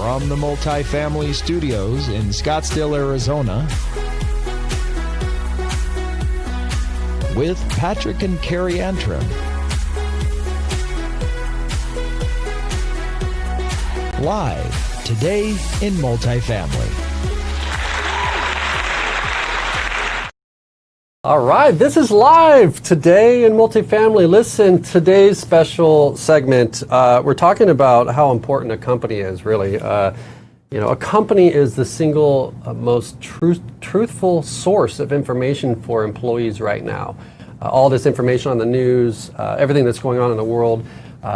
From the Multifamily Studios in Scottsdale, Arizona, with Patrick and Carrie Antrim. Live today in Multifamily. All right, this is live today in Multifamily. Listen, today's special segment, we're talking about how important a company is, really. A company is the single most truthful source of information for employees right now. All this information on the news, everything that's going on in the world,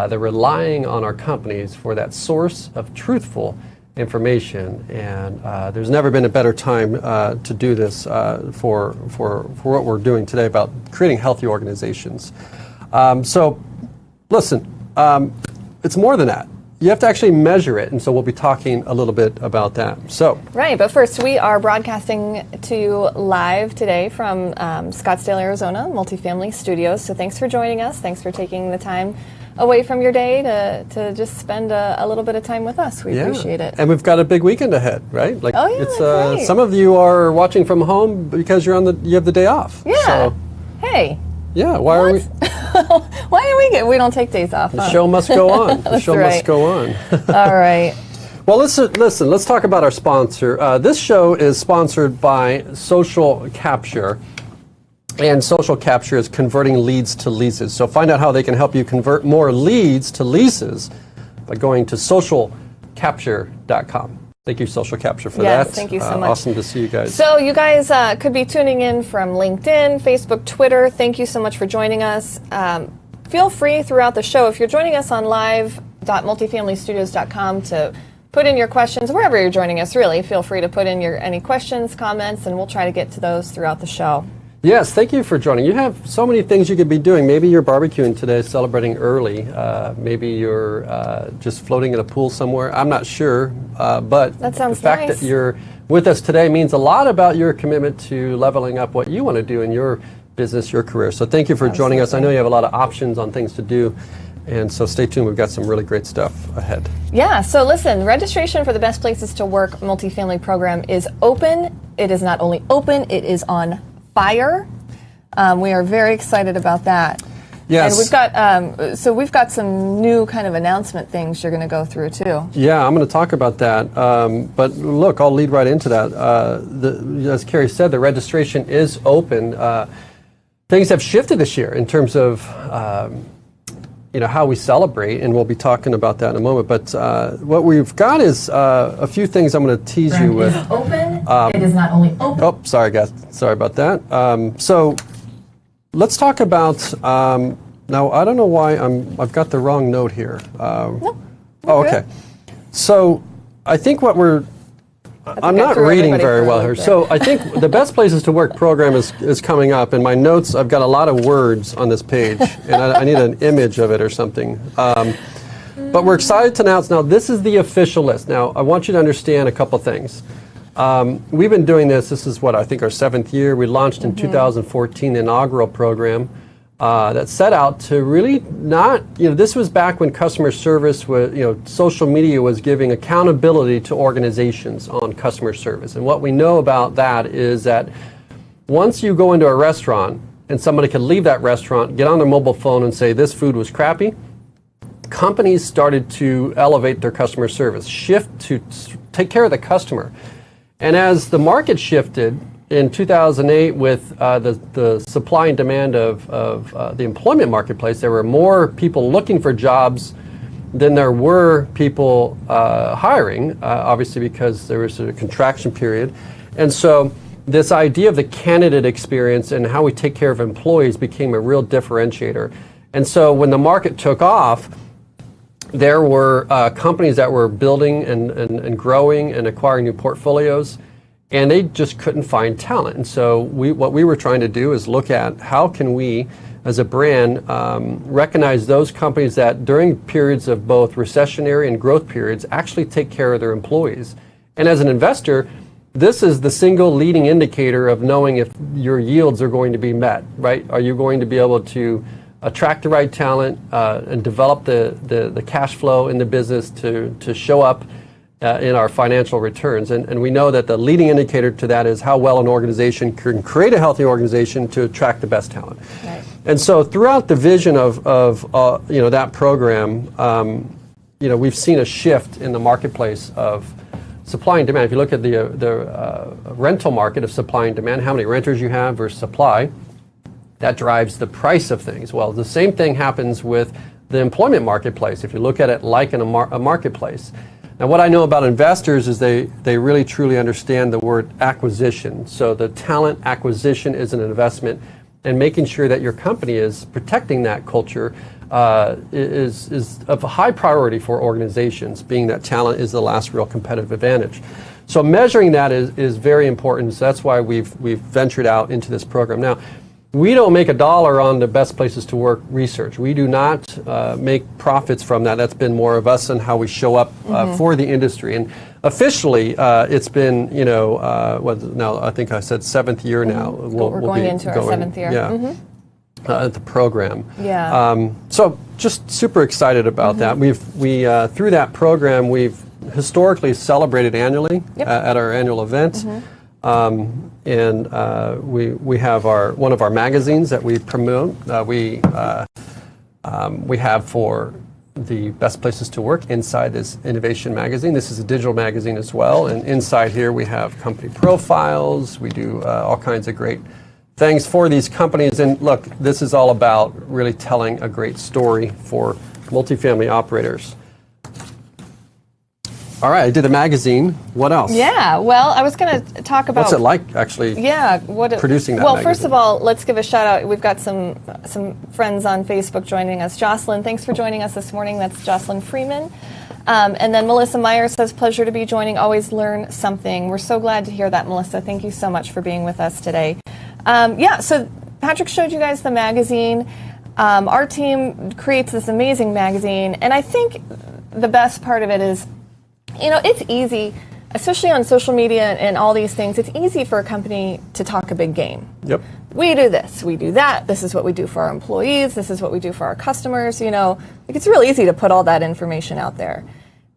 they're relying on our companies for that source of truthful information, and there's never been a better time to do this for what we're doing today about creating healthy organizations. So listen, it's more than that. You have to actually measure it, and so we'll be talking a little bit about that. So right, but first we are broadcasting to you live today from Scottsdale, Arizona, Multifamily Studios. So thanks for joining us. Thanks for taking the time away from your day to just spend a little bit of time with us. We appreciate it. And we've got a big weekend ahead, right? Like, oh yeah, it's, that's right. Some of you are watching from home because you have the day off. Yeah. So, hey. Yeah. Why are we? Why do we don't take days off? The show must go on. The show must go on. All right. Well, listen. Let's talk about our sponsor. This show is sponsored by Social Capture. And Social Capture is converting leads to leases. So find out how they can help you convert more leads to leases by going to socialcapture.com. Thank you, Social Capture, for that. Yes, thank you so much. Awesome to see you guys. So you guys could be tuning in from LinkedIn, Facebook, Twitter. Thank you so much for joining us. Feel free throughout the show, if you're joining us on live.multifamilystudios.com, to put in your questions, wherever you're joining us, really. Feel free to put in any questions, comments, and we'll try to get to those throughout the show. Yes, thank you for joining. You have so many things you could be doing. Maybe you're barbecuing today, celebrating early. Maybe you're just floating in a pool somewhere. I'm not sure, but that sounds the fact nice. that you're with us today means a lot about your commitment to leveling up what you want to do in your business, your career. So thank you for joining us. I know you have a lot of options on things to do, and so stay tuned. We've got some really great stuff ahead. Yeah, so listen, registration for the Best Places to Work Multifamily program is open. It is not only open, it is on fire. We are very excited about that. Yes. And we've got some new kind of announcement things you're going to go through too. Yeah, I'm going to talk about that. But look, I'll lead right into that. As Carrie said, the registration is open. Things have shifted this year in terms of how we celebrate, and we'll be talking about that in a moment. But what we've got is a few things I'm going to tease you with. It is open. It is not only open. Oh, sorry, guys. Sorry about that. So let's talk about. Now, I don't know why I've got the wrong note here. No. Oh, okay. So I think I'm not reading very well here. So I think the Best Places to Work program is coming up. In my notes, I've got a lot of words on this page, and I need an image of it or something. But we're excited to announce now this is the official list. Now, I want you to understand a couple things. We've been doing this. This is what I think our 7th year. We launched in 2014 the inaugural program that set out to really not, this was back when customer service was, social media was giving accountability to organizations on customer service. And what we know about that is that once you go into a restaurant and somebody could leave that restaurant, get on their mobile phone and say this food was crappy, companies started to elevate their customer service, shift to take care of the customer. And as the market shifted in 2008 with the supply and demand of the employment marketplace, there were more people looking for jobs than there were people hiring, obviously because there was a contraction period. And so this idea of the candidate experience and how we take care of employees became a real differentiator. And so when the market took off, there were companies that were building and growing and acquiring new portfolios, and they just couldn't find talent. And so what we were trying to do is look at how can we, as a brand, recognize those companies that during periods of both recessionary and growth periods actually take care of their employees. And as an investor, this is the single leading indicator of knowing if your yields are going to be met, right? Are you going to be able to attract the right talent and develop the cash flow in the business to show up in our financial returns. And we know that the leading indicator to that is how well an organization can create a healthy organization to attract the best talent. Right. And so throughout the vision of that program, we've seen a shift in the marketplace of supply and demand. If you look at the rental market of supply and demand, how many renters you have versus supply, that drives the price of things. Well, the same thing happens with the employment marketplace, if you look at it like in a marketplace. Now, what I know about investors is they really truly understand the word acquisition. So the talent acquisition is an investment, and making sure that your company is protecting that culture is of a high priority for organizations, being that talent is the last real competitive advantage. So measuring that is very important. So that's why we've ventured out into this program. Now, we don't make a dollar on the best places to work research. We do not make profits from that. That's been more of us and how we show up for the industry. And officially, it's been, now I think I said 7th year now. We're going into our 7th year. Yeah. The program. Yeah. So just super excited about that. We through that program, we've historically celebrated annually at our annual event. And we have one of our magazines that we promote. We have for the best places to work inside this innovation magazine. This is a digital magazine as well, and inside here we have company profiles. We do all kinds of great things for these companies. And look, this is all about really telling a great story for multifamily operators. All right, I did a magazine. What else? Yeah, well, I was going to talk about... What's it like, actually, producing that Well, magazine? first of all, let's give a shout-out. We've got some friends on Facebook joining us. Jocelyn, thanks for joining us this morning. That's Jocelyn Freeman. And then Melissa Meyer says, pleasure to be joining. Always learn something. We're so glad to hear that, Melissa. Thank you so much for being with us today. So Patrick showed you guys the magazine. Our team creates this amazing magazine. And I think the best part of it is, it's easy, especially on social media and all these things, it's easy for a company to talk a big game. Yep. We do this, we do that, this is what we do for our employees, this is what we do for our customers, it's real easy to put all that information out there.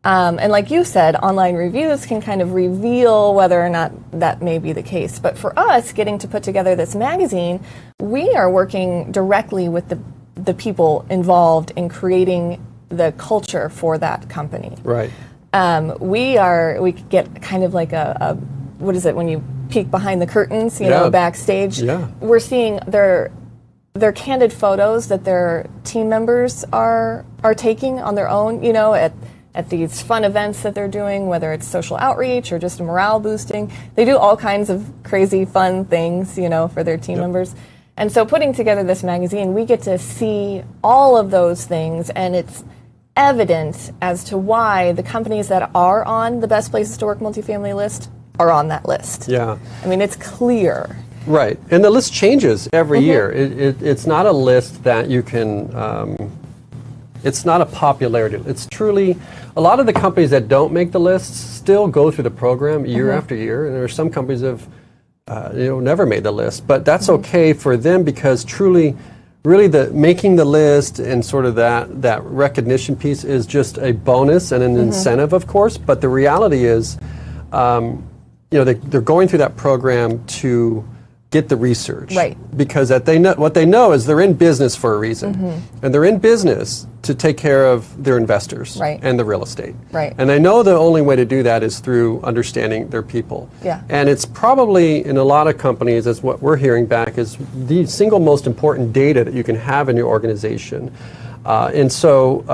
And like you said, online reviews can kind of reveal whether or not that may be the case. But for us, getting to put together this magazine, we are working directly with the people involved in creating the culture for that company. Right. We get kind of like what is it when you peek behind the curtains, backstage? Yeah. We're seeing their candid photos that their team members are taking on their own, at these fun events that they're doing, whether it's social outreach or just morale boosting. They do all kinds of crazy fun things, for their team members. And so putting together this magazine, we get to see all of those things, and it's evident as to why the companies that are on the best places to work multifamily list are on that list. Yeah. I mean, it's clear. Right. And the list changes every year. It's not a list that you can, it's not a popularity. It's truly, a lot of the companies that don't make the lists still go through the program year after year. And there are some companies that have never made the list. But that's okay for them, because truly, really, the making the list and sort of that recognition piece is just a bonus and an incentive, of course. But the reality is, they're going through that program to get the research, right? Because what they know is they're in business for a reason, and they're in business to take care of their investors, right, and the real estate, right. And they know the only way to do that is through understanding their people. Yeah. And it's probably in a lot of companies, as what we're hearing back, is the single most important data that you can have in your organization. And so,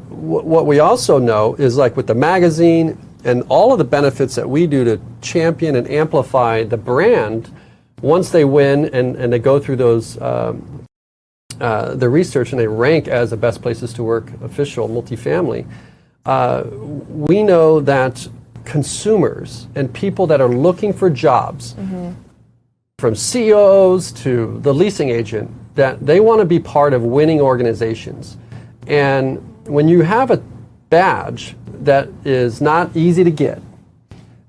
what we also know is, like with the magazine and all of the benefits that we do to champion and amplify the brand. Once they win and they go through those the research and they rank as the best places to work official multifamily, we know that consumers and people that are looking for jobs, from CEOs to the leasing agent, that they want to be part of winning organizations. And when you have a badge that is not easy to get,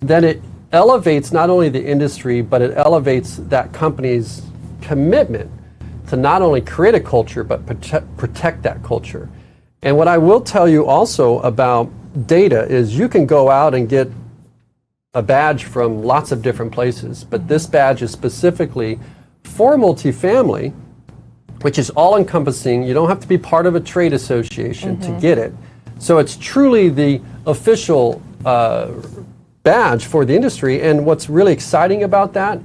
then it elevates not only the industry, but it elevates that company's commitment to not only create a culture, but protect that culture. And what I will tell you also about data is you can go out and get a badge from lots of different places, but this badge is specifically for multifamily, which is all-encompassing. You don't have to be part of a trade association to get it. So it's truly the official badge for the industry. And what's really exciting about that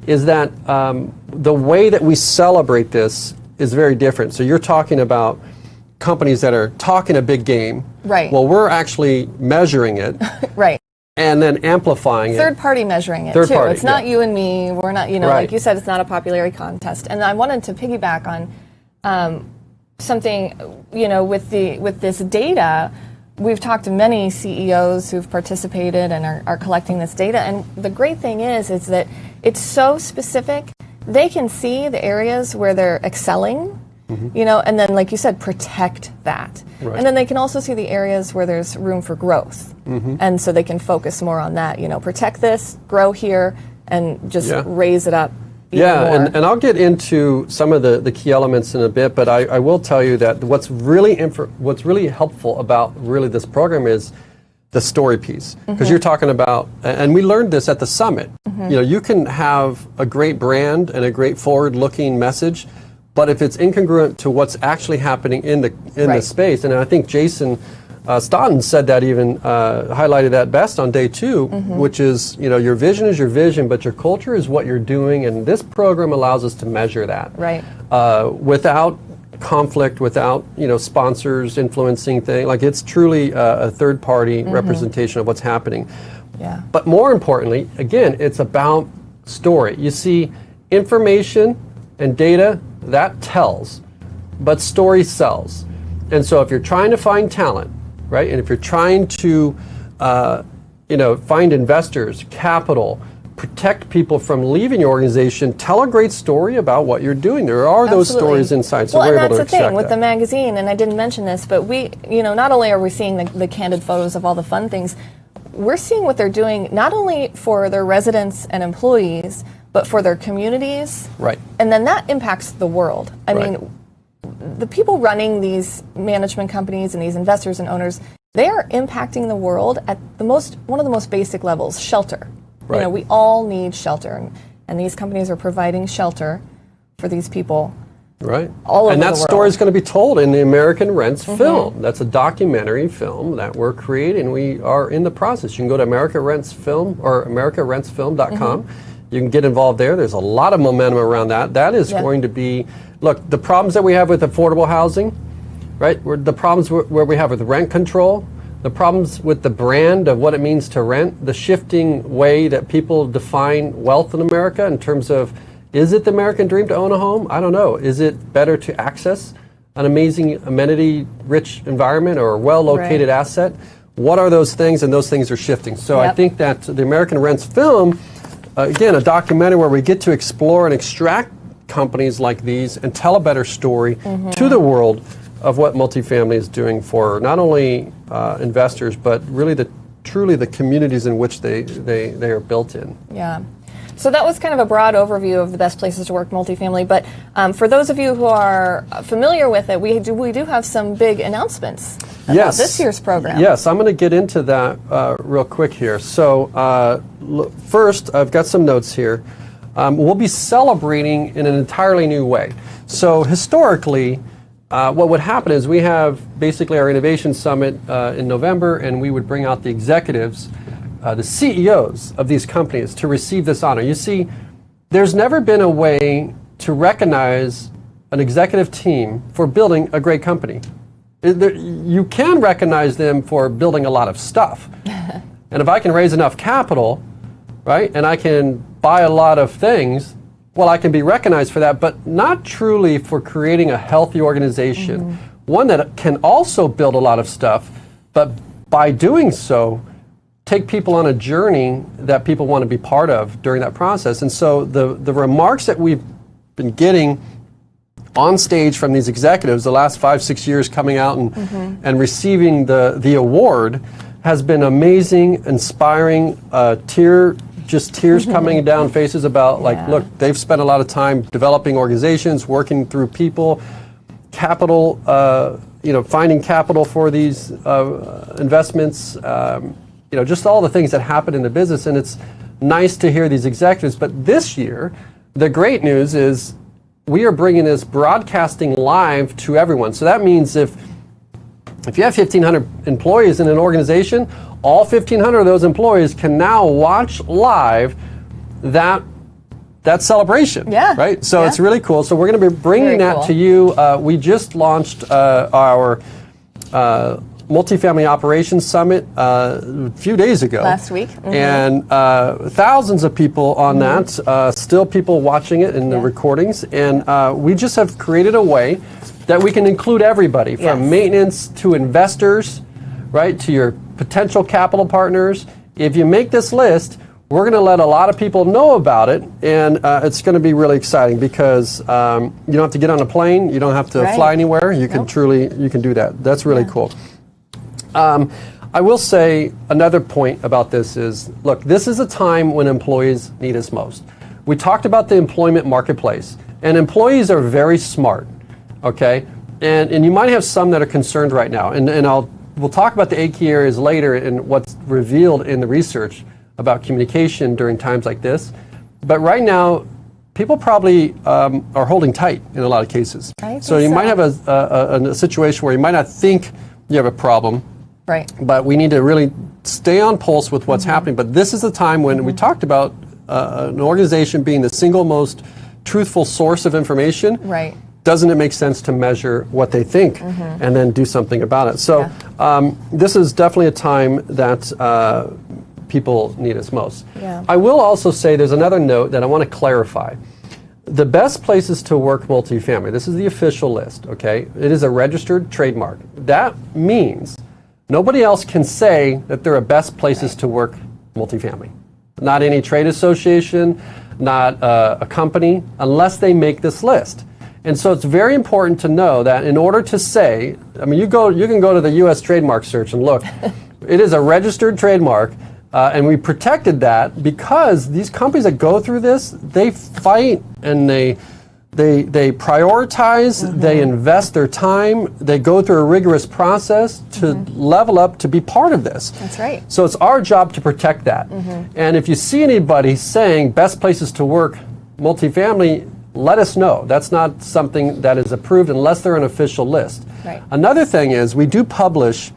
is that the way that we celebrate this is very different. So you're talking about companies that are talking a big game. Right. Well, we're actually measuring it. Right. And then amplifying it. Third party measuring it Third too. party, It's not you and me. We're not, Right. like you said, it's not a popularity contest. And I wanted to piggyback on something, with this data. We've talked to many CEOs who've participated and are collecting this data. And the great thing is that it's so specific. They can see the areas where they're excelling, and then, like you said, protect that. Right. And then they can also see the areas where there's room for growth. And so they can focus more on that, protect this, grow here, and just raise it up even more. And I'll get into some of the key elements in a bit, but I will tell you that what's really helpful about really this program is the story piece. Because you're talking about, and we learned this at the summit, you can have a great brand and a great forward-looking message, but if it's incongruent to what's actually happening in the space, and I think Jason Stoughton said that even, highlighted that best on day 2, which is, your vision is your vision, but your culture is what you're doing, and this program allows us to measure that. Right. Without conflict, without, sponsors influencing things. Like, it's truly a third-party representation of what's happening. Yeah. But more importantly, again, it's about story. You see, information and data, that tells, but story sells. And so if you're trying to find talent, right, and if you're trying to, find investors, capital, protect people from leaving your organization, tell a great story about what you're doing. There are those stories inside, so we're able to and that's the thing with that. the magazine, and I didn't mention this, but we, not only are we seeing the candid photos of all the fun things, we're seeing what they're doing not only for their residents and employees, but for their communities. Right. And then that impacts the world. I mean, the people running these management companies and these investors and owners, they are impacting the world at one of the most basic levels, shelter. Right. We all need shelter, and these companies are providing shelter for these people. Right. All over and that the world. story is going to be told in the American Rents film. That's a documentary film that we're creating. We are in the process. You can go to America Rents Film or AmericaRentsFilm.com. You can get involved there. There's a lot of momentum around that. That is going to be, look, the problems that we have with affordable housing, right? The problems where we have with rent control, the problems with the brand of what it means to rent, the shifting way that people define wealth in America in terms of, is it the American dream to own a home? I don't know. Is it better to access an amazing amenity-rich environment or a well-located asset? What are those things? And those things are shifting. So I think that the American Rents film, again, a documentary where we get to explore and extract companies like these and tell a better story to the world of what multifamily is doing for not only investors, but really truly the communities in which they are built in. Yeah. So that was kind of a broad overview of the best places to work multifamily. But for those of you who are familiar with it, we do have some big announcements about this year's program. Yes, I'm going to get into that real quick here. So first, I've got some notes here. We'll be celebrating in an entirely new way. So historically, what would happen is we have basically our Innovation Summit in November, and we would bring out the executives, the CEOs of these companies to receive this honor. You see, there's never been a way to recognize an executive team for building a great company. You can recognize them for building a lot of stuff. And if I can raise enough capital, right, and I can buy a lot of things, well, I can be recognized for that, but not truly for creating a healthy organization, one that can also build a lot of stuff, but by doing so, take people on a journey that people want to be part of during that process. And so the remarks that we've been getting on stage from these executives the last 5-6 years coming out and receiving the award has been amazing, inspiring, tears coming down faces about look, they've spent a lot of time developing organizations, working through people, capital, finding capital for these investments, just all the things that happen in the business. And it's nice to hear these executives. But this year, the great news is we are bringing this broadcasting live to everyone. So that means if you have 1,500 employees in an organization, all 1,500 of those employees can now watch live that celebration. Yeah. Right? So yeah. it's really cool. So we're going to be bringing Very that cool. to you. We just launched our Multifamily Operations Summit a few days ago. Last week. Mm-hmm. And thousands of people on that, still people watching it in the recordings. And we just have created a way that we can include everybody from maintenance to investors, right, to your potential capital partners. If you make this list, we're going to let a lot of people know about it, and it's going to be really exciting because you don't have to get on a plane, you don't have to fly anywhere. You can you can do that. That's really cool. I will say another point about this is, look, this is a time when employees need us most. We talked about the employment marketplace, and employees are very smart, okay? And you might have some that are concerned right now, and we'll talk about the 8 key areas later and what's revealed in the research about communication during times like this. But right now, people probably are holding tight in a lot of cases. So you might have a situation where you might not think you have a problem, right? But we need to really stay on pulse with what's happening. But this is the time when we talked about an organization being the single most truthful source of information. Right. Doesn't it make sense to measure what they think and then do something about it? So this is definitely a time that people need us most. Yeah. I will also say there's another note that I want to clarify. The best places to work multifamily, this is the official list, okay? It is a registered trademark. That means nobody else can say that they're best places to work multifamily. Not any trade association, not a company, unless they make this list. And so it's very important to know that in order to say, I mean, you can go to the U.S. trademark search and look. It is a registered trademark, and we protected that because these companies that go through this, they fight and they prioritize, they invest their time, they go through a rigorous process to level up to be part of this. That's right. So it's our job to protect that. And if you see anybody saying best places to work multifamily, let us know. That's not something that is approved unless they're an official list. Right. Another thing is we do publish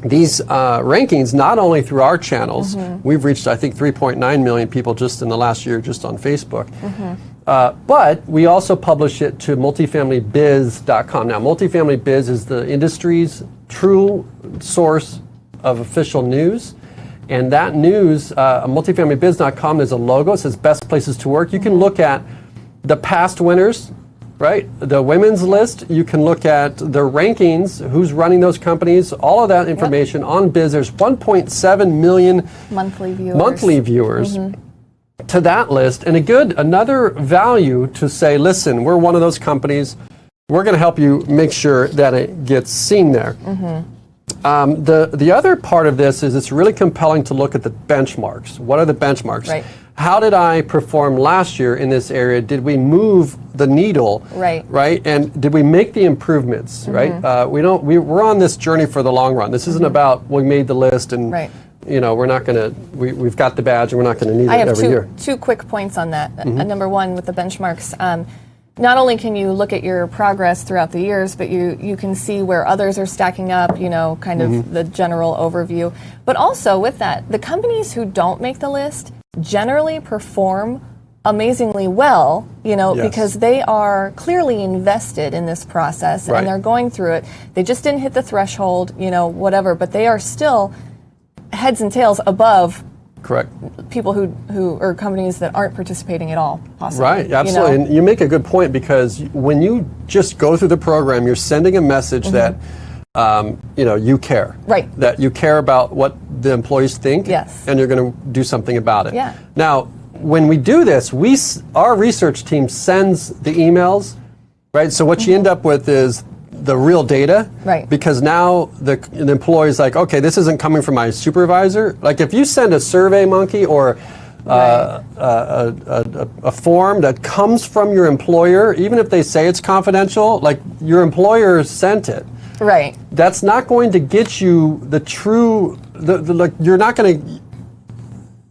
these rankings not only through our channels. We've reached, I think, 3.9 million people just in the last year just on Facebook. But we also publish it to multifamilybiz.com. Now, Multifamily Biz is the industry's true source of official news. And that news, multifamilybiz.com, there's a logo. It says best places to work. You can look at the past winners, right? The women's list. You can look at the rankings, who's running those companies, all of that information on Biz. There's 1.7 million monthly viewers to that list. And another value to say, listen, we're one of those companies. We're going to help you make sure that it gets seen there. The other part of this is it's really compelling to look at the benchmarks. What are the benchmarks? Right. How did I perform last year in this area? Did we move the needle? Right. Right. And did we make the improvements? Right. We're on this journey for the long run. This isn't about we made the list and we're not going to. We've got the badge and we're not going to need it every year. I have two quick points on that. Number one, with the benchmarks. Not only can you look at your progress throughout the years, but you can see where others are stacking up, kind of the general overview. But also with that, the companies who don't make the list generally perform amazingly well, because they are clearly invested in this process and they're going through it. They just didn't hit the threshold, whatever, but they are still heads and tails above people who or companies that aren't participating at all, possibly. Right, absolutely. And you make a good point because when you just go through the program, you're sending a message that you care. Right. That you care about what the employees think. Yes. And you're going to do something about it. Yeah. Now, when we do this, our research team sends the emails, right? So what you end up with is the real data. Right. Because now the employee's like, okay, this isn't coming from my supervisor. Like if you send a Survey Monkey or a form that comes from your employer, even if they say it's confidential, like your employer sent it. Right. That's not going to get you the true, like, you're not going to,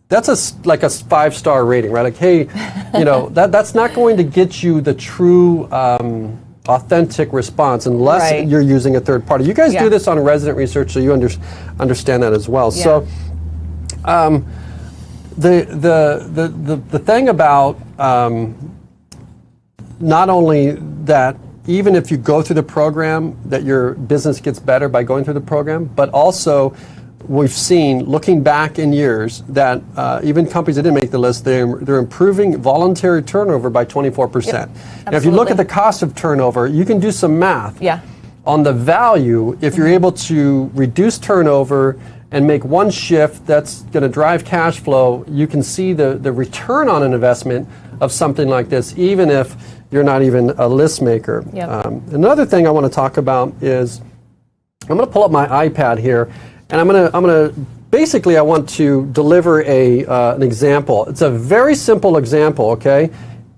that's like a 5-star rating, right? Like, hey, that's not going to get you the true authentic response unless you're using a third party. You guys do this on resident research, so you understand that as well. Yeah. So the thing about not only that, even if you go through the program, that your business gets better by going through the program, but also we've seen, looking back in years, that even companies that didn't make the list, they're improving voluntary turnover by 24%. Yep, now, if you look at the cost of turnover, you can do some math on the value if you're able to reduce turnover and make one shift that's going to drive cash flow. You can see the return on an investment of something like this, even if you're not even a list maker. Yep. Another thing I want to talk about is, I'm going to pull up my iPad here, and I'm going to basically, I want to deliver an example. It's a very simple example, okay?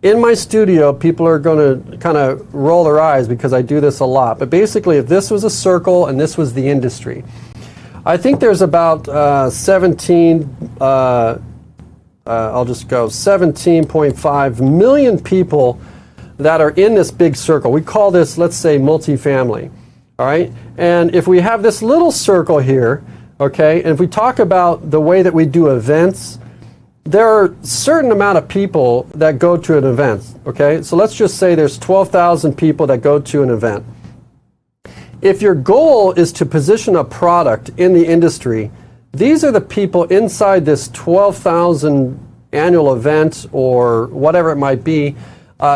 In my studio, people are going to kind of roll their eyes because I do this a lot. But basically, if this was a circle and this was the industry, I think there's about 17.5 million people that are in this big circle. We call this, let's say, multifamily, all right? And if we have this little circle here, okay, and if we talk about the way that we do events, there are a certain amount of people that go to an event, okay? So let's just say there's 12,000 people that go to an event. If your goal is to position a product in the industry, these are the people inside this 12,000 annual event or whatever it might be.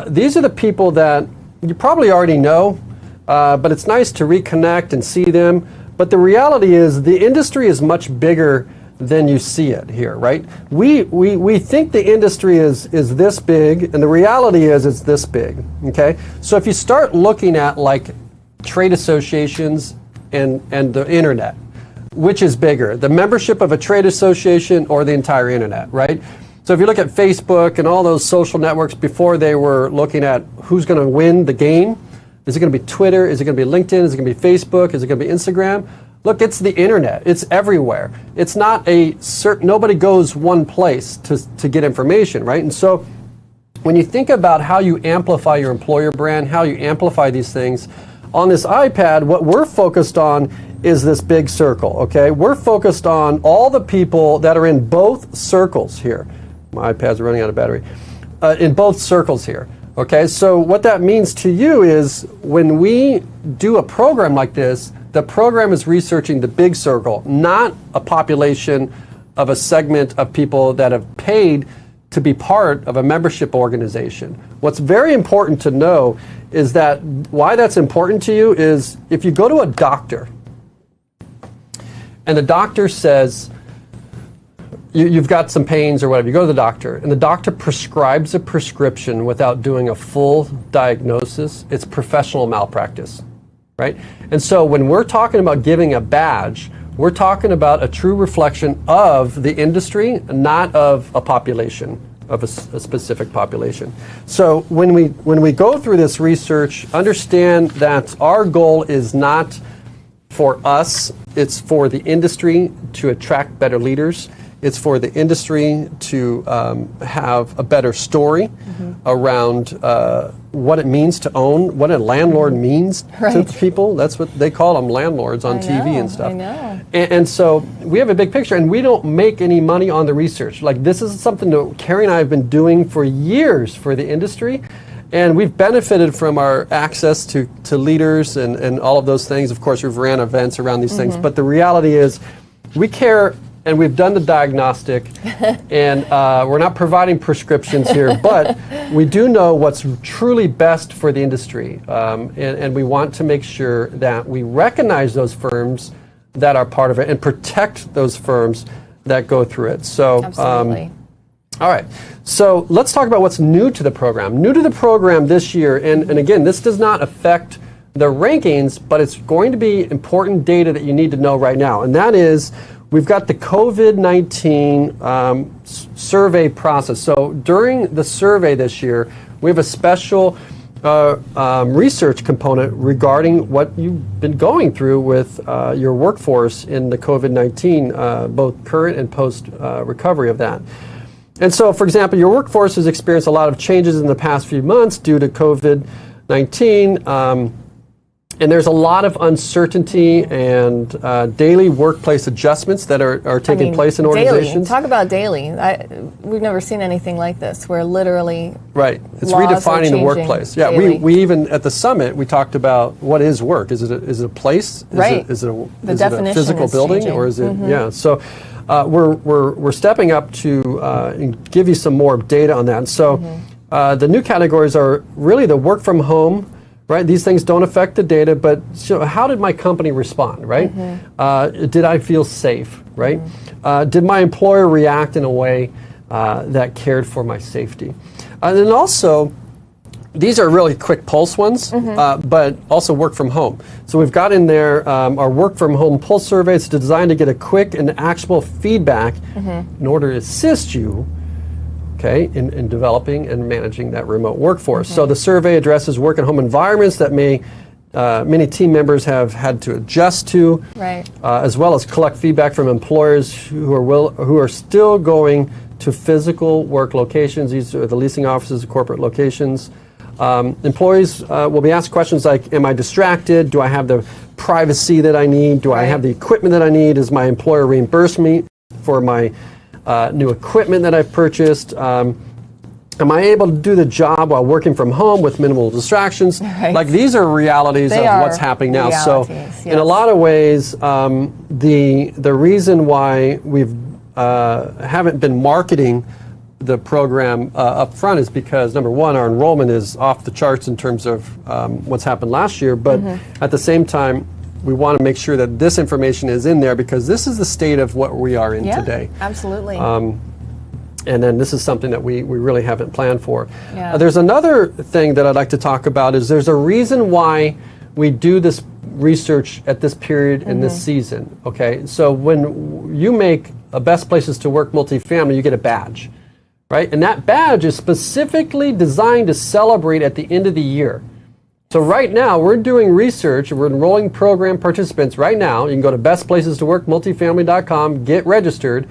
These are the people that you probably already know, but it's nice to reconnect and see them. But the reality is the industry is much bigger than you see it here, right? We think the industry is this big, and the reality is it's this big, okay? So if you start looking at like trade associations and the internet, which is bigger, the membership of a trade association or the entire internet, right? So if you look at Facebook and all those social networks before they were looking at who's going to win the game, is it going to be Twitter? Is it going to be LinkedIn? Is it going to be Facebook? Is it going to be Instagram? Look, it's the internet. It's everywhere. It's not nobody goes one place to get information, right? And so when you think about how you amplify your employer brand, how you amplify these things, on this iPad, what we're focused on is this big circle, okay? We're focused on all the people that are in both circles here. My iPad's running out of battery. In both circles here, okay? So what that means to you is when we do a program like this, the program is researching the big circle, not a population of a segment of people that have paid to be part of a membership organization. What's very important to know is that why that's important to you is if you go to a doctor and the doctor says you've got some pains or whatever, you go to the doctor and the doctor prescribes a prescription without doing a full diagnosis, it's professional malpractice, right? And so when we're talking about giving a badge, we're talking about a true reflection of the industry, not of a population, of a specific population. So when we go through this research, understand that our goal is not for us, it's for the industry to attract better leaders. It's for the industry to have a better story around what it means to own, what a landlord means to people. That's what they call them, landlords on TV and stuff. I know. And so we have a big picture, and we don't make any money on the research. Like, this is something that Carrie and I have been doing for years for the industry, and we've benefited from our access to leaders and all of those things. Of course, we've ran events around these things, but the reality is we care. And we've done the diagnostic, and we're not providing prescriptions here, but we do know what's truly best for the industry. And we want to make sure that we recognize those firms that are part of it and protect those firms that go through it. So, absolutely. All right. So let's talk about what's new to the program. New to the program this year, and again, this does not affect the rankings, but it's going to be important data that you need to know right now, and that is we've got the COVID-19 survey process. So during the survey this year, we have a special research component regarding what you've been going through with your workforce in the COVID-19, both current and post recovery of that. And so, for example, your workforce has experienced a lot of changes in the past few months due to COVID-19. And there's a lot of uncertainty and daily workplace adjustments that are taking place in organizations. Daily. Talk about daily. We've never seen anything like this, where literally it's redefining the workplace. Yeah, we even at the summit we talked about what is work. Is it a place? Is it a physical building, changing. or is it So we're stepping up to give you some more data on that. So the new categories are really the work from home. Right, these things don't affect the data, but so how did my company respond? Right, did I feel safe? Right, did my employer react in a way that cared for my safety? And then also, these are really quick pulse ones, but also work from home. So we've got in there our work from home pulse survey. It's designed to get a quick and actionable feedback in order to assist you. In developing and managing that remote workforce. So the survey addresses work and home environments that many team members have had to adjust to, as well as collect feedback from employers who are still going to physical work locations. These are the leasing offices, corporate locations. Employees will be asked questions like, am I distracted? Do I have the privacy that I need? Do I have the equipment that I need? Does my employer reimburse me for my new equipment that I've purchased? Am I able to do the job while working from home with minimal distractions? Like, these are realities of what's happening now. So in a lot of ways, the reason why we've haven't been marketing the program up front is because, number one, our enrollment is off the charts in terms of what's happened last year, but at the same time, we want to make sure that this information is in there because this is the state of what we are in today. Absolutely. And then this is something that we really haven't planned for. There's another thing that I'd like to talk about is there's a reason why we do this research at this period in this season. So when you make a Best Places to Work multifamily, you get a badge, right? And that badge is specifically designed to celebrate at the end of the year. So right now, we're doing research, we're enrolling program participants right now. You can go to bestplacestoworkmultifamily.com, get registered,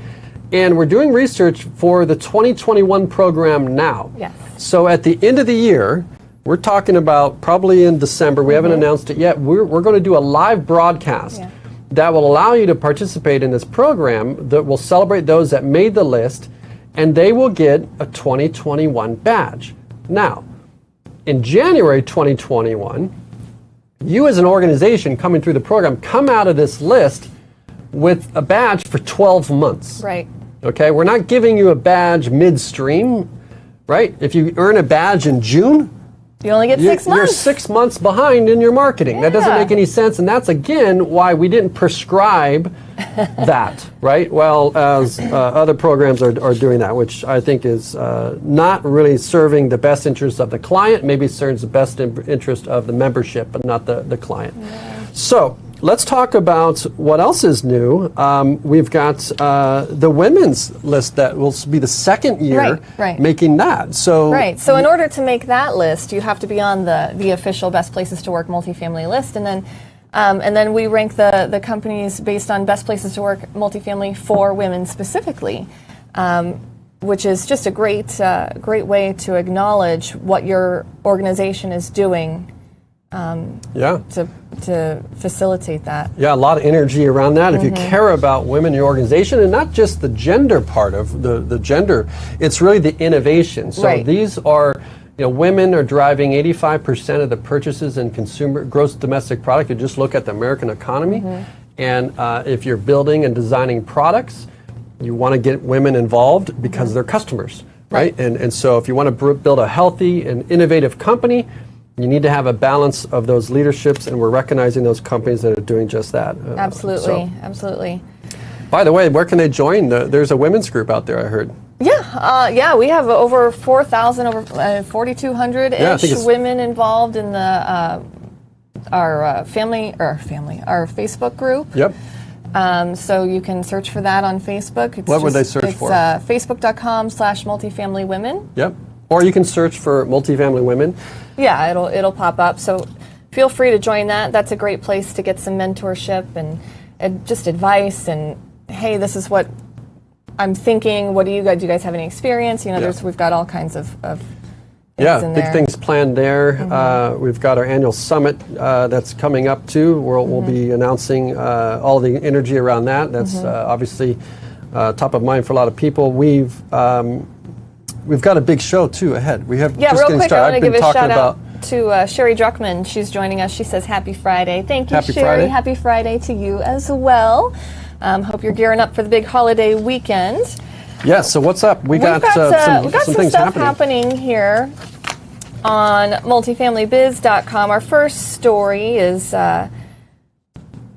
and we're doing research for the 2021 program now. So at the end of the year, we're talking about probably in December, we haven't announced it yet, we're going to do a live broadcast that will allow you to participate in this program that will celebrate those that made the list, and they will get a 2021 badge. Now, in January 2021, you as an organization coming through the program come out of this list with a badge for 12 months. We're not giving you a badge midstream, right? If you earn a badge in June, you only get 6 months. You're 6 months behind in your marketing. That doesn't make any sense, and that's again why we didn't prescribe that, right? Well, as other programs are doing that, which I think is not really serving the best interest of the client, maybe serves the best interest of the membership, but not the client. So let's talk about what else is new. We've got the women's list that will be the second year making that. So So in order to make that list, you have to be on the official Best Places to Work multifamily list, and then we rank the companies based on Best Places to Work multifamily for women specifically, which is just a great way to acknowledge what your organization is doing. To facilitate that. A lot of energy around that. If you care about women in your organization, and not just the gender part of the gender, it's really the innovation. So these are, women are driving 85% of the purchases in consumer gross domestic product. You just look at the American economy, and if you're building and designing products, you want to get women involved because they're customers, right? And so if you want to build a healthy and innovative company, you need to have a balance of those leaderships, and we're recognizing those companies that are doing just that. Absolutely. By the way, where can they join? There's a women's group out there, I heard. We have over 4,000, over 4,200-ish women involved in our Facebook group. So you can search for that on Facebook. What would they search for? Facebook.com/multifamilywomen. Or you can search for Multifamily Women. Yeah, it'll pop up. So feel free to join that. That's a great place to get some mentorship and just advice. And hey, this is what I'm thinking. What do you guys? Do you guys have any experience? You know, we've got all kinds of big things planned there. We've got our annual summit that's coming up too. We'll be announcing all the energy around that. That's obviously top of mind for a lot of people. We've got a big show too ahead. We have just real getting quick, started. I want to give a shout out to Sherry Druckman. She's joining us. She says Happy Friday. Thank you, Happy Sherry. Friday. Happy Friday to you as well. Hope you're gearing up for the big holiday weekend. Yes. So what's up? We've got some things stuff happening here on multifamilybiz.com. Our first story is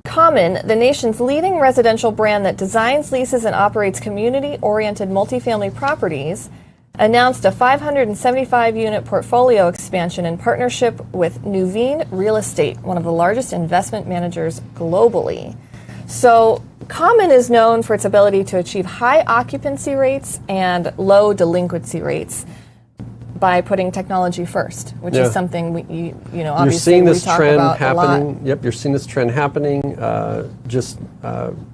Common, the nation's leading residential brand that designs, leases, and operates community-oriented multifamily properties, announced a 575-unit portfolio expansion in partnership with Nuveen Real Estate, one of the largest investment managers globally. So Common is known for its ability to achieve high occupancy rates and low delinquency rates by putting technology first, which is something obviously you're seeing this we talk trend about happening. a lot. Yep, you're seeing this trend happening.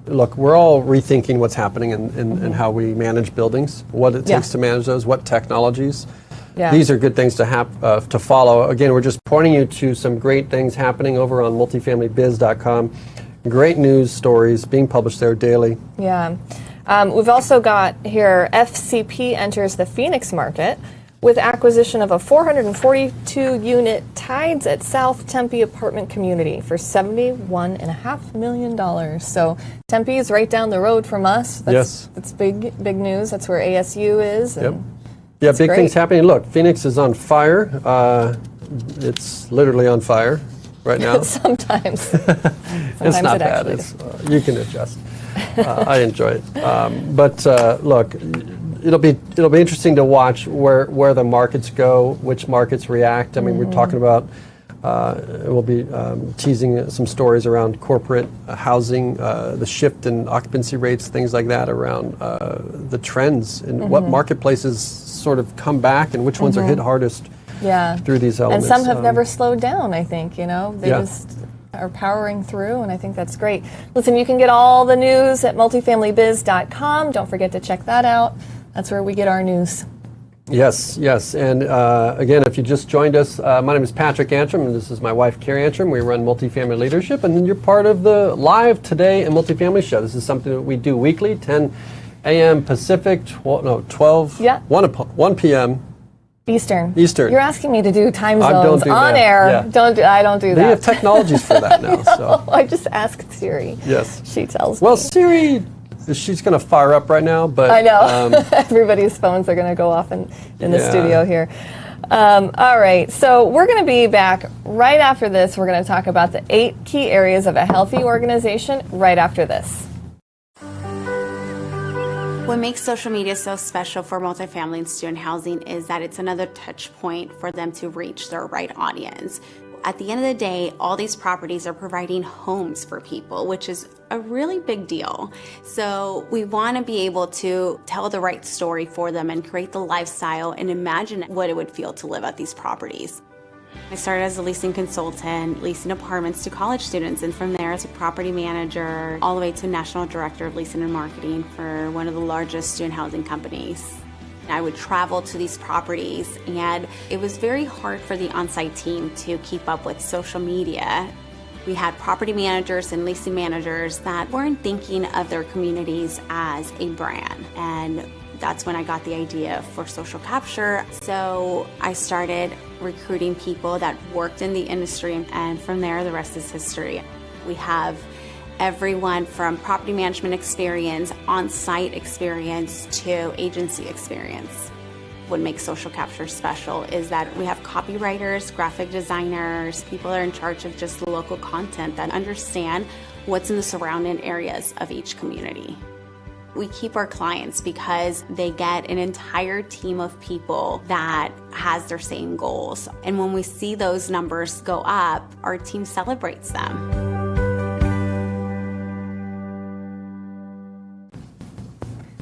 Look, we're all rethinking what's happening and how we manage buildings, what it takes to manage those, what technologies. Yeah. These are good things to follow. Again, we're just pointing you to some great things happening over on multifamilybiz.com. Great news stories being published there daily. Yeah. We've also got here FCP enters the Phoenix market with acquisition of a 442-unit Tides at South Tempe apartment community for $71.5 million. So Tempe is right down the road from us. That's big news. That's where ASU is. Yep. Yeah, big things happening. Look, Phoenix is on fire. It's literally on fire right now. Sometimes it's not bad. You can adjust. I enjoy it. Look, it'll be interesting to watch where the markets go, which markets react. I mean, we're talking about. We'll be teasing some stories around corporate housing, the shift in occupancy rates, things like that, around the trends and what marketplaces sort of come back and which ones are hit hardest through these elements. And some have never slowed down, I think, they just are powering through, and I think that's great. Listen, you can get all the news at multifamilybiz.com. Don't forget to check that out. That's where we get our news. Yes. And again, if you just joined us, my name is Patrick Antrim, and this is my wife, Carrie Antrim. We run Multifamily Leadership, and you're part of the Live Today and Multifamily Show. This is something that we do weekly, 10 a.m. Pacific, 1 p.m. Eastern. You're asking me to do time zones on air. I don't do that. They have technologies for that now. So I just asked Siri. Yes. She tells me. Well, Siri, she's going to fire up right now, but I know. Everybody's phones are going to go off in the studio here. All right, so we're going to be back right after this. We're going to talk about the 8 key areas of a healthy organization right after this. What makes social media so special for multifamily and student housing is that it's another touch point for them to reach their right audience. At the end of the day, all these properties are providing homes for people, which is a really big deal. So we want to be able to tell the right story for them and create the lifestyle and imagine what it would feel to live at these properties. I started as a leasing consultant, leasing apartments to college students, and from there as a property manager, all the way to national director of leasing and marketing for one of the largest student housing companies. I would travel to these properties, and it was very hard for the on-site team to keep up with social media. We had property managers and leasing managers that weren't thinking of their communities as a brand, and that's when I got the idea for social capture. So I started recruiting people that worked in the industry, and from there the rest is history. We have everyone from property management experience, on-site experience, to agency experience. What makes social capture special is that we have copywriters, graphic designers, people that are in charge of just the local content that understand what's in the surrounding areas of each community. We keep our clients because they get an entire team of people that has their same goals. And when we see those numbers go up, our team celebrates them.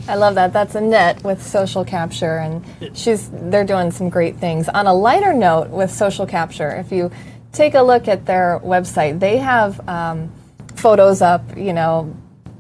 I love that. That's Annette with Social Capture, and they're doing some great things. On a lighter note with Social Capture, if you take a look at their website, they have photos up,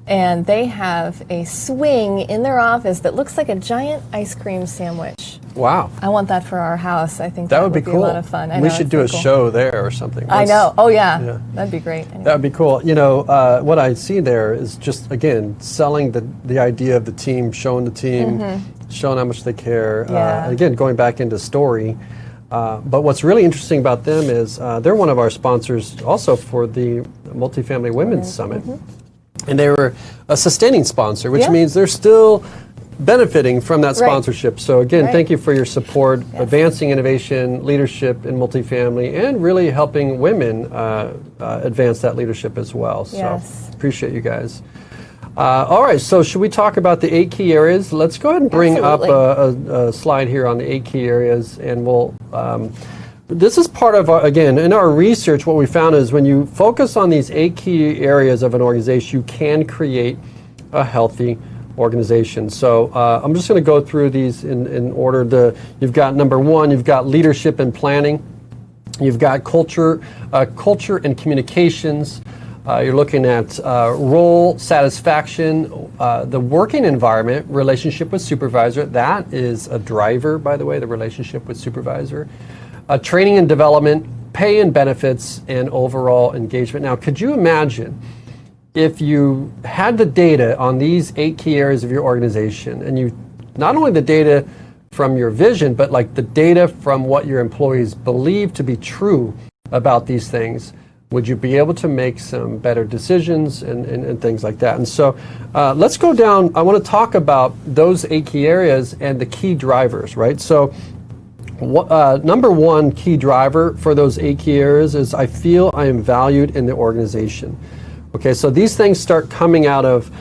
and they have a swing in their office that looks like a giant ice cream sandwich. Wow. I want that for our house. I think that would be cool. A lot of fun. We should do a show there or something. I know. Oh, yeah. That'd be great. Anyway. That would be cool. What I see there is just, again, selling the idea of the team, showing the team, showing how much they care. Yeah. Again, going back into story. But what's really interesting about them is they're one of our sponsors also for the Multifamily Women's Summit. And they were a sustaining sponsor, which means they're still benefiting from that sponsorship. So again, thank you for your support, advancing innovation, leadership in multifamily, and really helping women advance that leadership as well. So appreciate you guys. All right, so should we talk about the 8 key areas? Let's go ahead and bring up a slide here on the 8 key areas, and we'll this is part of, again, in our research, what we found is when you focus on these 8 key areas of an organization, you can create a healthy organization. So I'm just going to go through these in order. You've got number 1, you've got leadership and planning. You've got culture and communications. You're looking at role satisfaction, the working environment, relationship with supervisor. That is a driver, by the way, the relationship with supervisor. Training and development, pay and benefits, and overall engagement. Now, could you imagine if you had the data on these 8 key areas of your organization, and you not only the data from your vision, but like the data from what your employees believe to be true about these things, would you be able to make some better decisions and things like that? And so let's go down. I want to talk about those 8 key areas and the key drivers, right? So number 1 key driver for those 8 key areas is I feel I am valued in the organization. Okay, so these things start coming out of,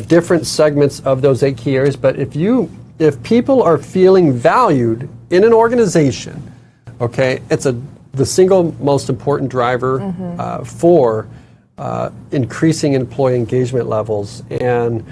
different segments of those 8 key areas. But if people are feeling valued in an organization, okay, it's the single most important driver for increasing employee engagement levels. And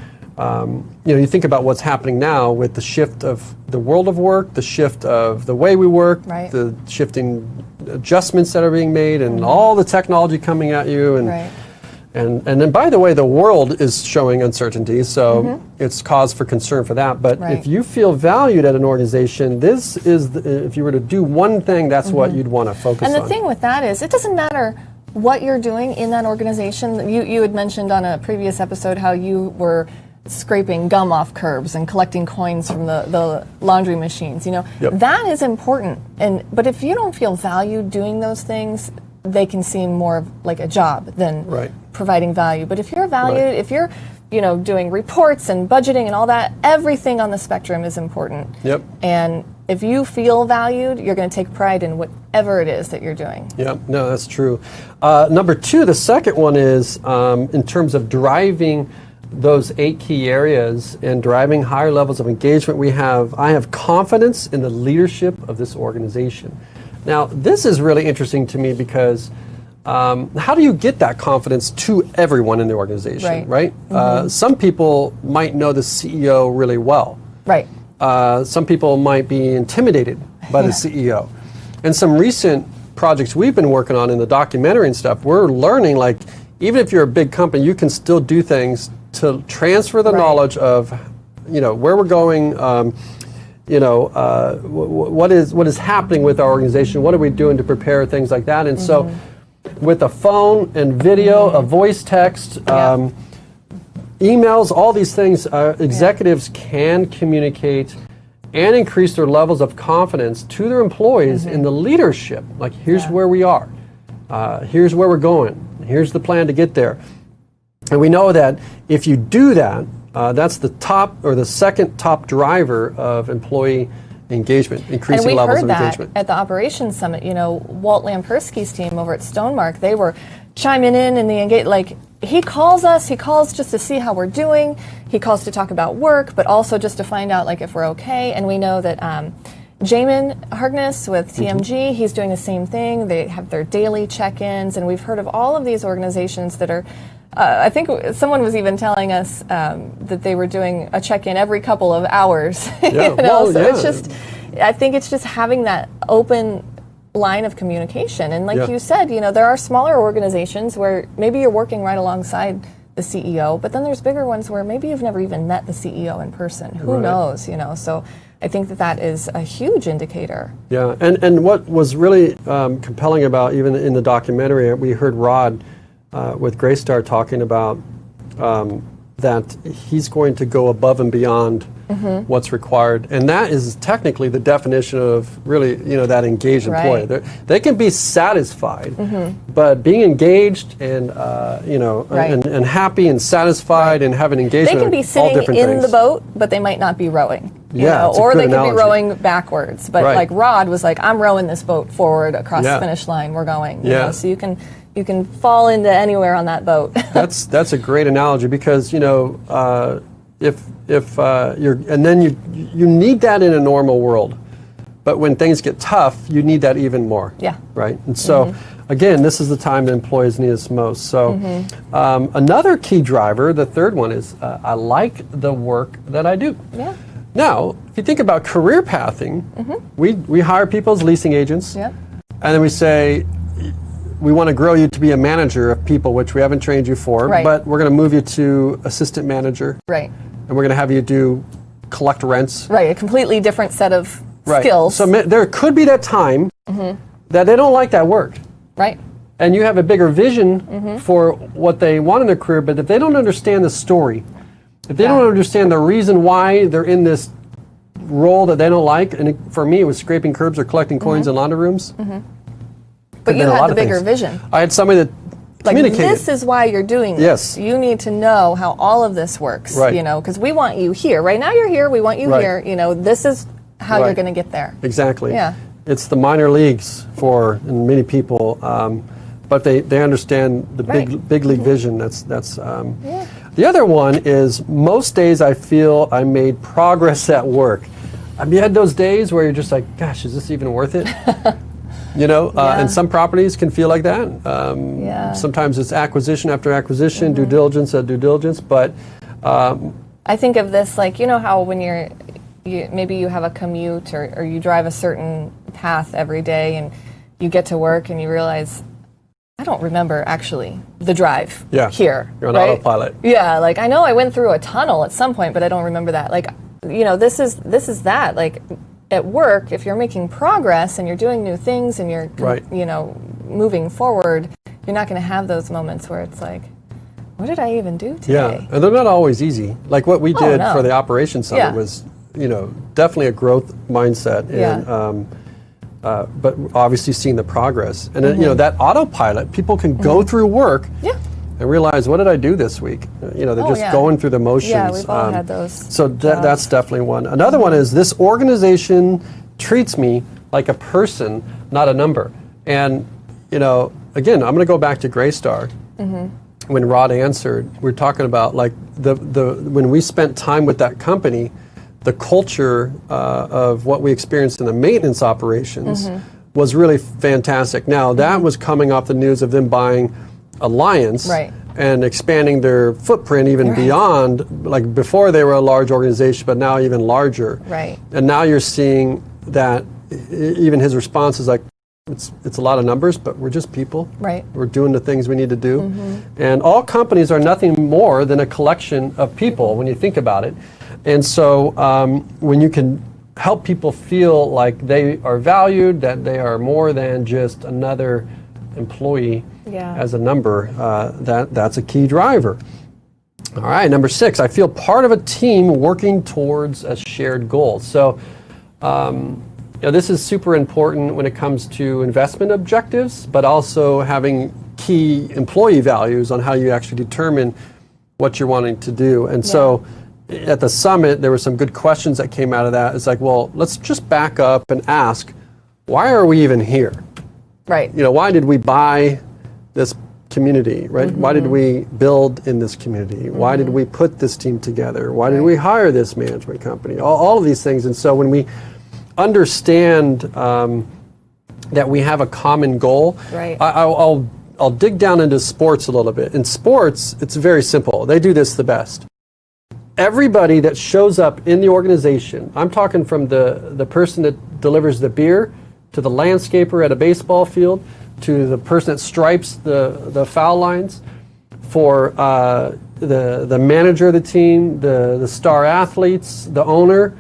you think about what's happening now with the shift of the world of work, the shift of the way we work, the shifting adjustments that are being made, and all the technology coming at you. And then, by the way, the world is showing uncertainty, so it's cause for concern for that. But if you feel valued at an organization, this is, if you were to do one thing, that's what you'd want to focus on. And the thing with that is, it doesn't matter what you're doing in that organization. You had mentioned on a previous episode how you were scraping gum off curbs and collecting coins from the laundry machines. That is important. But if you don't feel valued doing those things, they can seem more like a job than providing value. But if you're valued, if you're doing reports and budgeting and all that, everything on the spectrum is important. And if you feel valued, you're going to take pride in whatever it is that you're doing. No, that's true. Number 2, the second one is in terms of driving those 8 key areas and driving higher levels of engagement. I have confidence in the leadership of this organization. Now, this is really interesting to me because how do you get that confidence to everyone in the organization, right? Some people might know the CEO really well. Some people might be intimidated by the CEO. And some recent projects we've been working on in the documentary and stuff, we're learning, like, even if you're a big company, you can still do things to transfer the knowledge of, where we're going, what is happening with our organization, what are we doing to prepare, things like that. And so with a phone and video, a voice text, emails, all these things, executives can communicate and increase their levels of confidence to their employees in the leadership. Like, here's where we are, here's where we're going, here's the plan to get there. And we know that if you do that, that's the top or the second top driver of employee engagement, increasing levels of engagement. And we heard that at the Operations Summit. Walt Lampersky's team over at Stonemark, they were chiming in the engage. Like, he calls just to see how we're doing. He calls to talk about work, but also just to find out, like, if we're okay. And we know that Jamin Harkness with TMG, he's doing the same thing. They have their daily check-ins, and we've heard of all of these organizations that are I think someone was even telling us that they were doing a check-in every couple of hours. Yeah. It's just, I think it's just having that open line of communication. And like you said, there are smaller organizations where maybe you're working right alongside the CEO, but then there's bigger ones where maybe you've never even met the CEO in person. Who knows, So I think that is a huge indicator. Yeah, and what was really compelling about, even in the documentary, we heard Rod with Graystar talking about that he's going to go above and beyond what's required, and that is technically the definition of really, that engaged employee. They can be satisfied, but being engaged and and happy and satisfied and having engagement. They can be sitting in the boat, but they might not be rowing. Or they could be rowing backwards. But like Rod was like, I'm rowing this boat forward across the finish line. We're going. So you can fall into anywhere on that boat. That's a great analogy, because if you're, and then you need that in a normal world, but when things get tough, you need that even more. Yeah. Right. And so again, this is the time that employees need us most. So another key driver, the third one, is I like the work that I do. Yeah. Now, if you think about career pathing, we hire people as leasing agents, and then we say, we want to grow you to be a manager of people, which we haven't trained you for, but we're going to move you to assistant manager. Right. And we're going to have you collect rents. Right, a completely different set of skills. So there could be that time that they don't like that work. Right. And you have a bigger vision for what they want in their career, but if they don't understand the story, if they don't understand the reason why they're in this role that they don't like, and for me it was scraping curbs or collecting coins in laundry rooms. But you had the bigger vision. I had somebody that communicated. This is why you're doing this. Yes. You need to know how all of this works, because we want you here. Right now you're here, we want you here. This is how you're going to get there. Exactly. Yeah. It's the minor leagues for many people, but they understand the big league vision. That's The other one is, most days I feel I made progress at work. Have you had those days where you're just like, gosh, is this even worth it? And some properties can feel like that. Sometimes it's acquisition after acquisition, due diligence at due diligence. But I think of this like, how when maybe you have a commute or you drive a certain path every day and you get to work and you realize, I don't remember actually the drive here. You're on autopilot. Yeah, like I know I went through a tunnel at some point, but I don't remember that. Like, this is that. Like, at work, if you're making progress and you're doing new things and you're, moving forward, you're not going to have those moments where it's like, what did I even do today? Yeah, and they're not always easy. Like what we did for the Operations Summit was, definitely a growth mindset. And, but obviously seeing the progress. And then, that autopilot, people can go through work and realize, what did I do this week? They're just going through the motions. Yeah, we've all had those. So that's definitely one. Another one is, this organization treats me like a person, not a number. And, again, I'm going to go back to Graystar. When Rod answered, we're talking about like when we spent time with that company, the culture of what we experienced in the maintenance operations was really fantastic. Now, that was coming off the news of them buying Alliance and expanding their footprint even beyond, like before they were a large organization, but now even larger. Right. And now you're seeing that even his response is like, it's a lot of numbers, but we're just people. Right. We're doing the things we need to do. And all companies are nothing more than a collection of people when you think about it. And so when you can help people feel like they are valued, that they are more than just another employee as a number, that's a key driver. All right, number 6, I feel part of a team working towards a shared goal. So this is super important when it comes to investment objectives, but also having key employee values on how you actually determine what you're wanting to do. And so at the summit, there were some good questions that came out of that. It's like, well, let's just back up and ask, why are we even here? Right. Why did we buy this community, right? Why did we build in this community? Why did we put this team together? Why did we hire this management company? All of these things. And so when we understand that we have a common goal, I'll I'll dig down into sports a little bit. In sports, it's very simple. They do this the best. Everybody that shows up in the organization, I'm talking from the person that delivers the beer, to the landscaper at a baseball field, to the person that stripes the foul lines, for the manager of the team, the star athletes, the owner,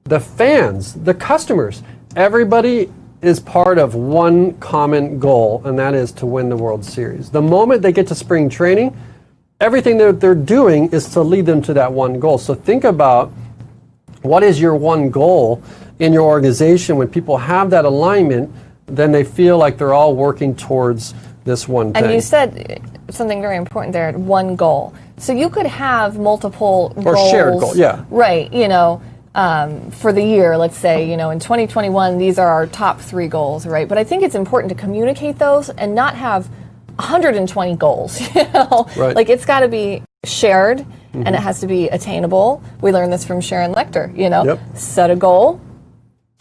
the fans, the customers. Everybody is part of one common goal, and that is to win the World Series. The moment they get to spring training, everything that they're doing is to lead them to that one goal. So think about, what is your one goal in your organization? When people have that alignment, then they feel like they're all working towards this one thing. And you said something very important there, one goal. So you could have multiple goals. Or shared goal, yeah. Right, for the year, let's say, in 2021, these are our top 3 goals, right? But I think it's important to communicate those and not have 120 goals, Right. Like, it's got to be shared, and it has to be attainable. We learned this from Sharon Lechter, Yep. Set a goal,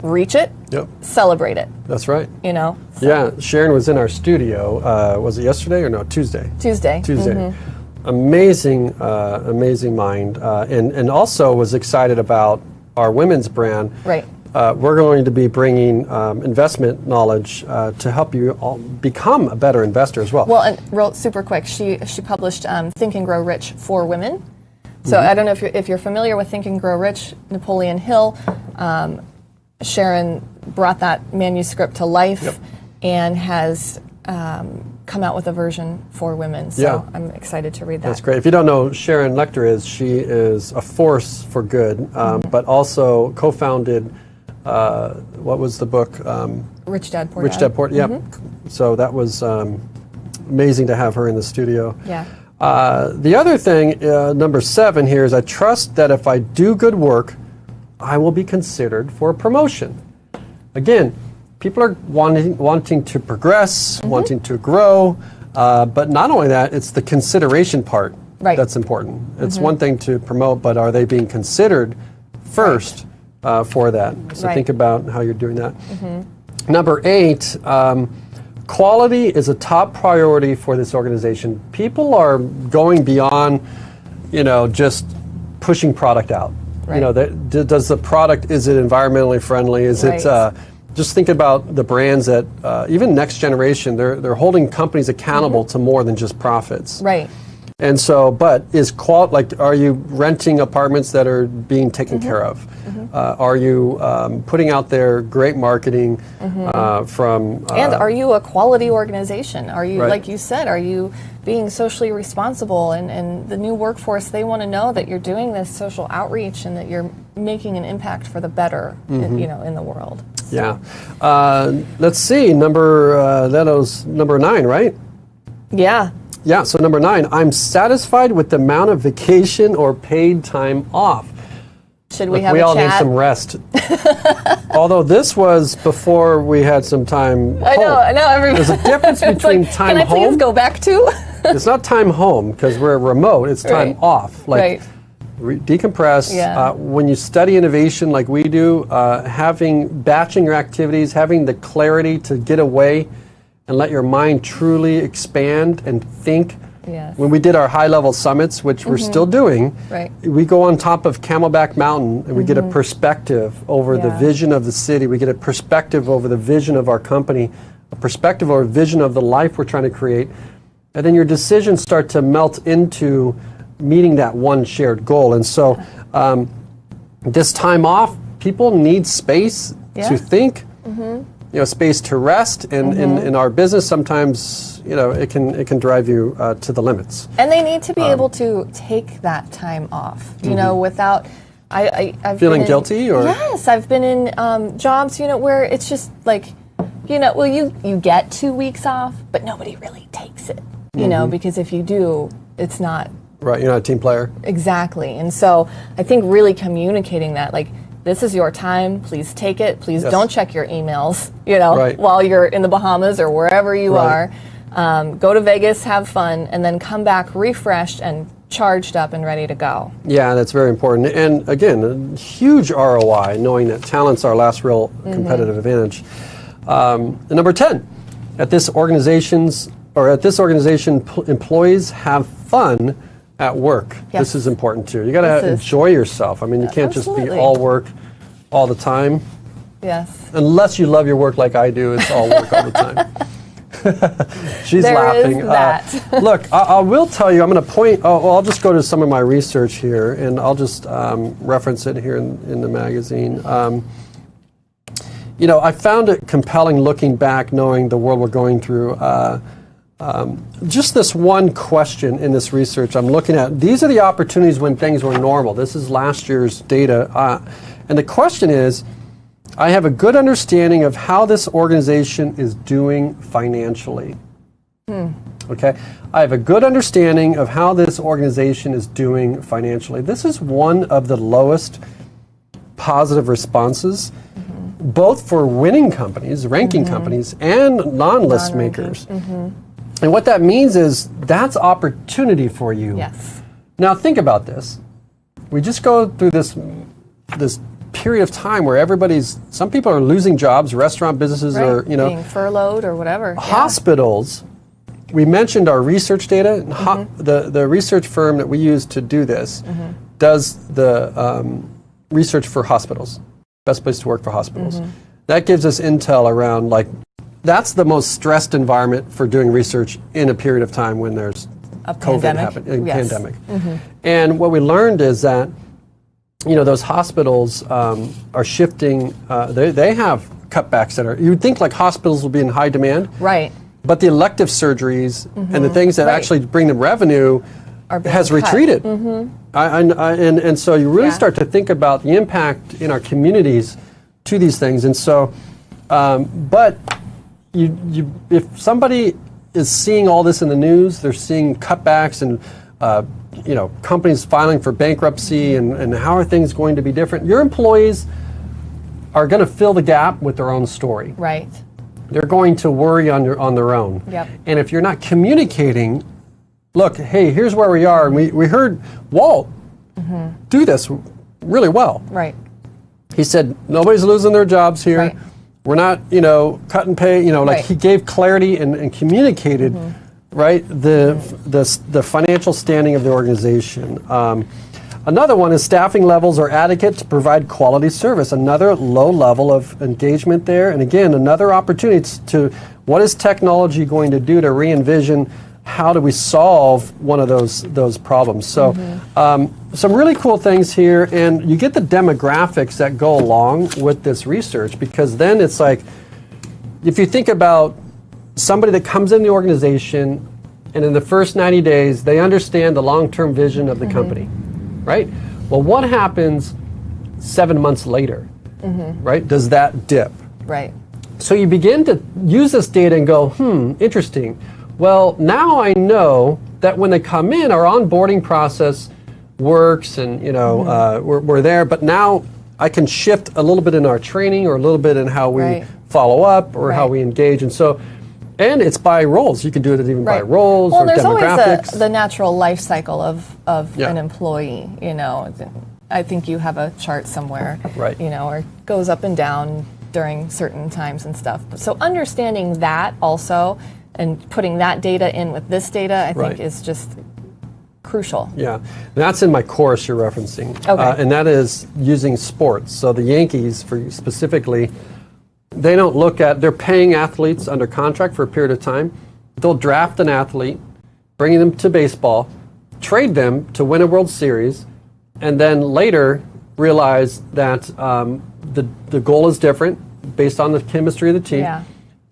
reach it, Yep. celebrate it, That's right. So. Yeah, Sharon was in our studio, was it yesterday or no, Tuesday? Tuesday. Amazing, amazing mind, and also was excited about our women's brand. Right. We're going to be bringing investment knowledge to help you all become a better investor as well. Well, and real super quick, she published Think and Grow Rich for Women. So I don't know if you're familiar with Think and Grow Rich, Napoleon Hill. Sharon brought that manuscript to life and has come out with a version for women. So I'm excited to read that. That's great. If you don't know, Sharon Lechter she is a force for good, but also co-founded, what was the book? Rich Dad Poor Dad. Rich Dad Poor Dad, yep. So that was amazing to have her in the studio. Yeah. The other thing, number 7 here, is I trust that if I do good work, I will be considered for a promotion. Again, people are wanting to progress, wanting to grow, but not only that, it's the consideration part that's important. It's one thing to promote, but are they being considered first for that? So think about how you're doing that. Number 8, quality is a top priority for this organization. People are going beyond, just pushing product out. Does the product, is it environmentally friendly? Is it, just think about the brands that, even next generation, they're holding companies accountable to more than just profits. Right. And so, but is are you renting apartments that are being taken care of? Are you putting out there great marketing from... and are you a quality organization? Are you, like you said, are you being socially responsible? And the new workforce, they want to know that you're doing this social outreach and that you're making an impact for the better, in the world. So. Yeah. Let's see, that was number 9, right? Yeah. Yeah, so number 9, I'm satisfied with the amount of vacation or paid time off. Should we have a chat? We all need some rest. Although this was before we had some time home. I know. Everybody. There's a difference between time home. Can I please go back to? It's not time home because we're remote. It's time off. Decompress. Yeah. When you study innovation like we do, batching your activities, having the clarity to get away and let your mind truly expand and think. Yes. When we did our high-level summits, which we're still doing, we go on top of Camelback Mountain and we get a perspective over the vision of the city. We get a perspective over the vision of our company, a perspective or a vision of the life we're trying to create. And then your decisions start to melt into meeting that one shared goal. And so this time off, people need space to think. Space to rest, and in our business, sometimes it can drive you to the limits. And they need to be able to take that time off, without. I've feeling been guilty, or yes, I've been in jobs, where it's just like, you get 2 weeks off, but nobody really takes it, because if you do, it's not right. You're not a team player. Exactly, and so I think really communicating that, like, this is your time, please take it. Please don't check your emails, while you're in the Bahamas or wherever you are. Go to Vegas, have fun, and then come back refreshed and charged up and ready to go. Yeah, that's very important. And again, a huge ROI, knowing that talent's our last real competitive advantage. And number 10, at this organization's or at this organization, employees have fun at work. Yes. This is important too. You got to enjoy yourself. I mean, you can't just be all work all the time. Yes. Unless you love your work like I do, it's all work all the time. She's there laughing. Is that. Look, I will tell you, I'm going to point, I'll just go to some of my research here, and I'll just reference it here in the magazine. You know, I found it compelling looking back, knowing the world we're going through. Just this one question in this research I'm looking at. These are the opportunities when things were normal. This is last year's data. And the question is, I have a good understanding of how this organization is doing financially. Okay? I have a good understanding of how this organization is doing financially. This is one of the lowest positive responses, both for winning companies, ranking companies, and non-list makers. And what that means is that's opportunity for you. Yes. Now think about this. We just go through this period of time where some people are losing jobs, restaurant businesses are, being furloughed or whatever. Hospitals, we mentioned our research data. The research firm that we use to do this does the research for hospitals. Best place to work for hospitals. That gives us intel around, like, that's the most stressed environment for doing research in a period of time when there's COVID happening, pandemic. And what we learned is that, you know, those hospitals are shifting. They have cutbacks that are. You'd think like hospitals will be in high demand, right? But the elective surgeries and the things that actually bring them revenue has retreated. And so you really start to think about the impact in our communities to these things. And so, but if somebody is seeing all this in the news, they're seeing cutbacks and companies filing for bankruptcy, and how are things going to be different? Your employees are going to fill the gap with their own story. Right. They're going to worry on their own. Yep. And if you're not communicating, look, hey, here's where we are, and we heard Walt do this really well. Right. He said nobody's losing their jobs here. Right. We're not, cut and pay. He gave clarity and communicated, right, the financial standing of the organization. Another one is staffing levels are adequate to provide quality service. Another low level of engagement there. And again, another opportunity to what is technology going to do to re-envision how do we solve one of those problems. So some really cool things here, and you get the demographics that go along with this research, because then it's like, if you think about somebody that comes in the organization and in the first 90 days, they understand the long-term vision of the company, right? Well, what happens 7 months later, right? Does that dip? Right. So you begin to use this data and go, interesting. Well, now I know that when they come in, our onboarding process works, and we're there. But now I can shift a little bit in our training, or a little bit in how we follow up, or how we engage. And so, and it's by roles. You can do it even by roles or there's demographics. Always the natural life cycle of an employee. I think you have a chart somewhere, right? Or it goes up and down during certain times and stuff. So understanding that also, and putting that data in with this data, I think is just crucial. Yeah, that's in my course you're referencing. Okay. And that is using sports. So the Yankees, for specifically, they don't look at, they're paying athletes under contract for a period of time. They'll draft an athlete, bring them to baseball, trade them to win a World Series, and then later realize that the goal is different based on the chemistry of the team. Yeah.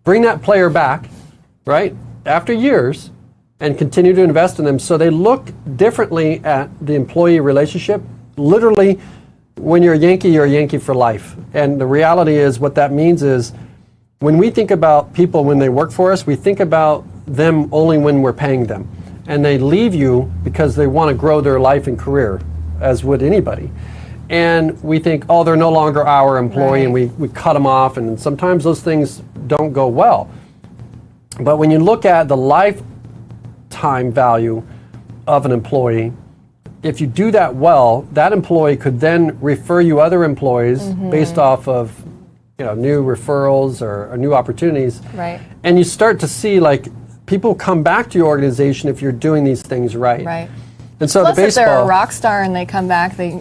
Bring that player back, right, after years, and continue to invest in them. So they look differently at the employee relationship. Literally, when you're a Yankee for life. And the reality is, what that means is, when we think about people when they work for us, we think about them only when we're paying them. And they leave you because they want to grow their life and career, as would anybody. And we think, oh, they're no longer our employee, and we cut them off, and sometimes those things don't go well. But when you look at the lifetime value of an employee, if you do that well, that employee could then refer you other employees based off of new referrals or new opportunities. Right. And you start to see, like, people come back to your organization if you're doing these things right. Right. And so Plus, the baseball, if they're a rock star and they come back, they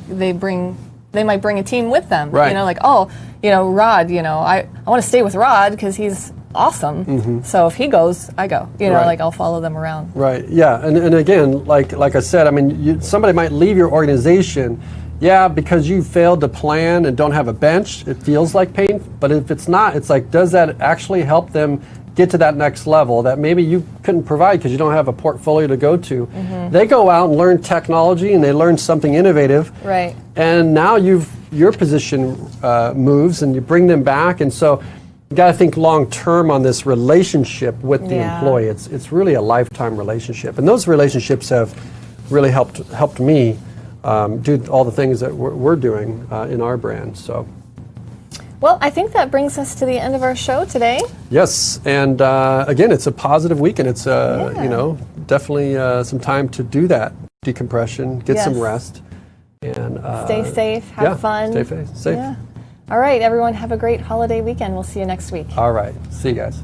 might bring a team with them. Right. You know, like, oh, you know, Rod, you know, I want to stay with Rod because he's awesome. So if he goes, I go. You know, Right. like I'll follow them around. Right. Yeah. And again, like I said, I mean, somebody might leave your organization, yeah, because you failed to plan and don't have a bench. It feels like pain. But if it's not, it's like, does that actually help them get to that next level that maybe you couldn't provide because you don't have a portfolio to go to? They go out and learn technology and they learn something innovative. Right. And now your position moves and you bring them back. And so you got to think long term on this relationship with the employee. It's really a lifetime relationship. And those relationships have really helped me do all the things that we're doing in our brand. So. Well, I think that brings us to the end of our show today. Yes, and again, it's a positive weekend. It's you know, definitely some time to do that decompression, get some rest, and stay safe, have fun. Stay safe. Yeah. All right, everyone, have a great holiday weekend. We'll see you next week. All right, see you guys.